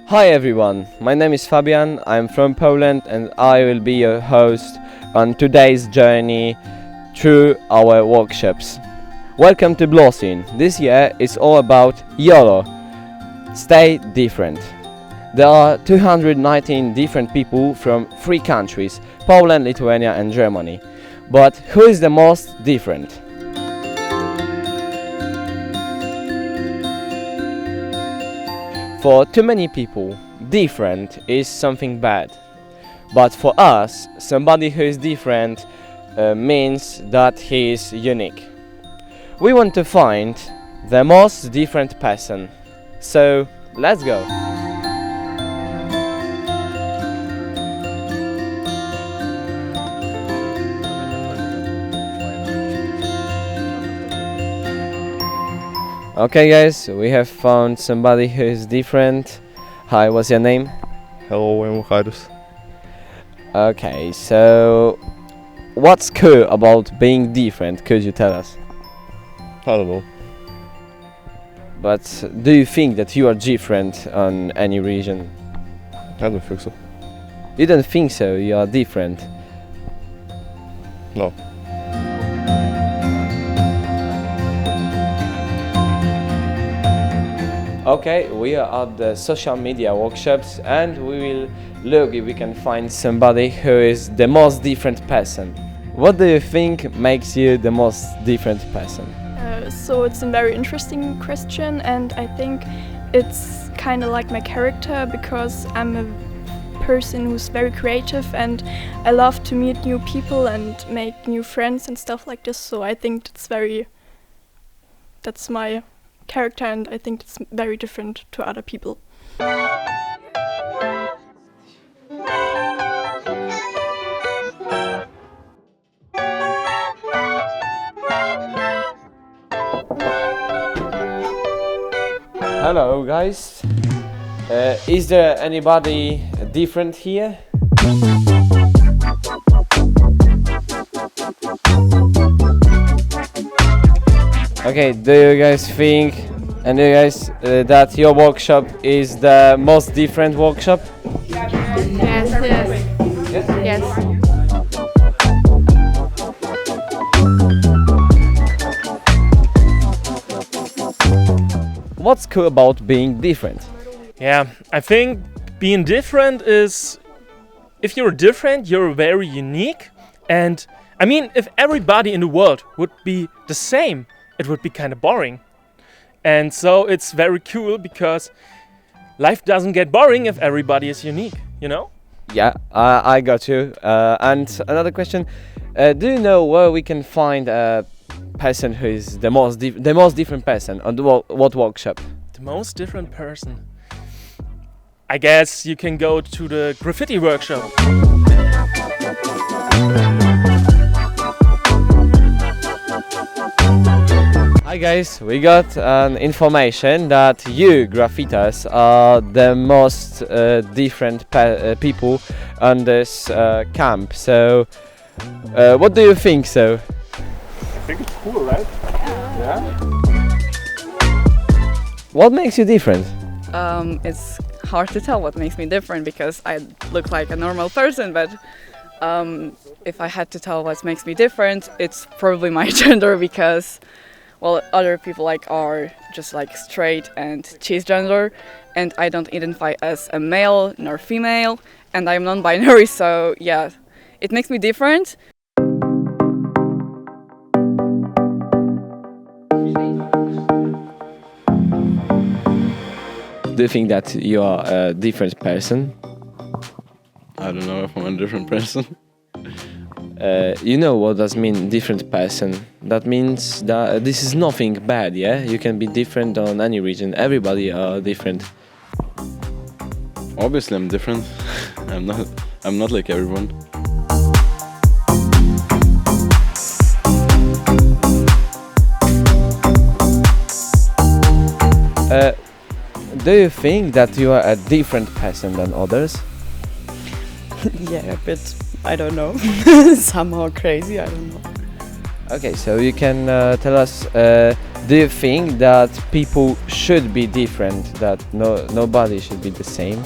Hi everyone, my name is Fabian, I'm from Poland and I will be your host on today's journey through our workshops. Welcome to Blossin. This year is all about YOLO, stay different. There are 219 different people from 3 countries, Poland, Lithuania and Germany. But who is the most different? For too many people, different is something bad. But for us, somebody who is different means that he is unique. We want to find the most different person. So, let's go! Okay guys, we have found somebody who is different. Hi, what's your name? Hello, I'm Harus. Okay, so what's cool about being different? Could you tell us? I don't know. But do you think that you are different on any region? I don't think so. You don't think so, you are different? No. Okay, we are at the social media workshops and we will look if we can find somebody who is the most different person. What do you think makes you the most different person? So it's a very interesting question, and I think it's kind of like my character, because I'm a person who's very creative and I love to meet new people and make new friends and stuff like this. So I think that's my character, and I think it's very different to other people. Hello guys, is there anybody different here? Okay, do you guys think that your workshop is the most different workshop? Yes. What's cool about being different? Yeah, I think being different is, if you're different, you're very unique. And I mean, if everybody in the world would be the same, it would be kind of boring. And so it's very cool because life doesn't get boring if everybody is unique, you know? Yeah, I got you. And another question, do you know where we can find a person who is the most different person on what workshop? The most different person? I guess you can go to the graffiti workshop. Hi guys, we got information that you graffiters are the most different people on this camp. So, what do you think so? I think it's cool, right? Yeah. What makes you different? It's hard to tell what makes me different because I look like a normal person, but if I had to tell what makes me different, it's probably my gender, because well, other people are just straight and cisgender, and I don't identify as a male nor female, and I'm non-binary, so yeah, it makes me different. Do you think that you are a different person? I don't know if I'm a different person. You know what does mean different person? That means that this is nothing bad, yeah? You can be different on any region. Everybody are different. Obviously I'm different. I'm not like everyone. Do you think that you are a different person than others? Yeah, but I don't know. Somehow crazy, I don't know. Okay, so you can tell us, do you think that people should be different, that nobody should be the same?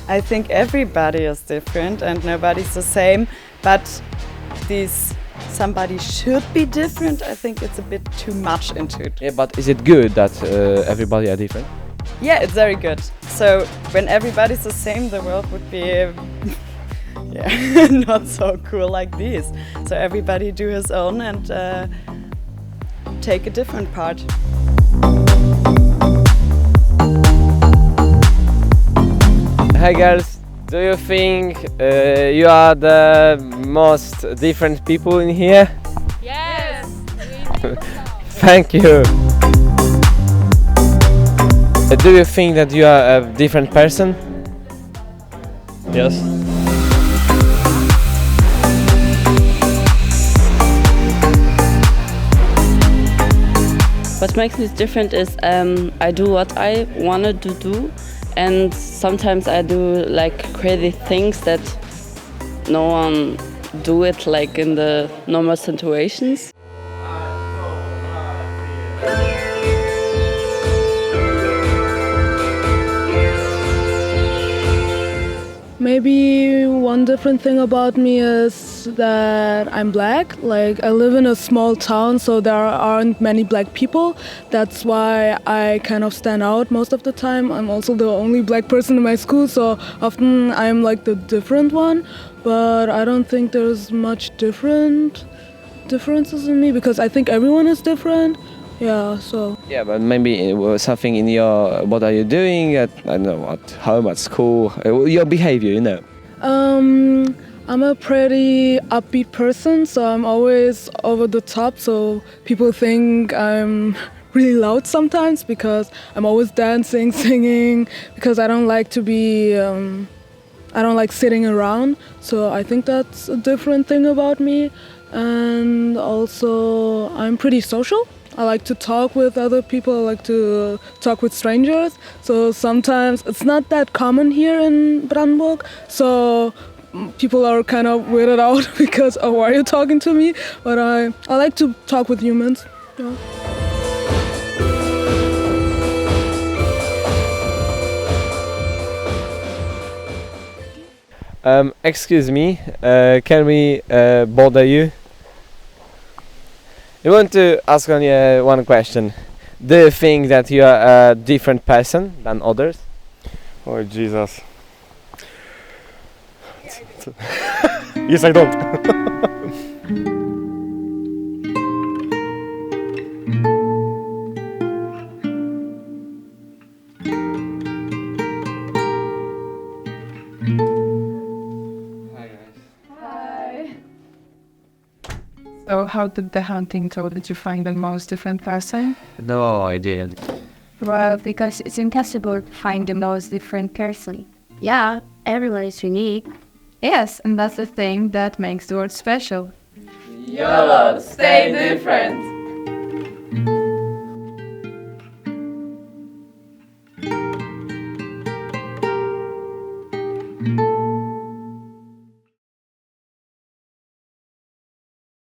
I think everybody is different and nobody's the same, but this somebody should be different, I think it's a bit too much into it. Yeah, but is it good that everybody are different? Yeah, it's very good. So when everybody's the same, the world would be not so cool like this. So everybody do his own and take a different part. Hi girls, do you think you are the most different people in here? Yes! Thank you. Do you think that you are a different person? Yes. What makes me different is I do what I wanted to do, and sometimes I do like crazy things that no one do it like in the normal situations. Maybe one different thing about me is that I'm black. Like, I live in a small town, so there aren't many black people. That's why I kind of stand out most of the time. I'm also the only black person in my school, so often I'm like the different one. But I don't think there's much differences in me because I think everyone is different. Yeah, so. Yeah, but maybe it was something in your, what are you doing at, I don't know, at home, at school, your behavior, you know. I'm a pretty upbeat person, so I'm always over the top, so people think I'm really loud sometimes because I'm always dancing, singing, because I don't like to be, I don't like sitting around, so I think that's a different thing about me. And also, I'm pretty social. I like to talk with other people, I like to talk with strangers. So sometimes it's not that common here in Brandenburg. So people are kind of weirded out because, oh, why are you talking to me? But I like to talk with humans. Yeah. Excuse me, can we bother you? I want to ask on you one question. Do you think that you are a different person than others? Oh Jesus. Yes, I don't. So how did the hunting go? Did you find the most different person? No idea. Well, because it's impossible to find the most different person. Yeah, everyone is unique. Yes, and that's the thing that makes the world special. YOLO, stay different!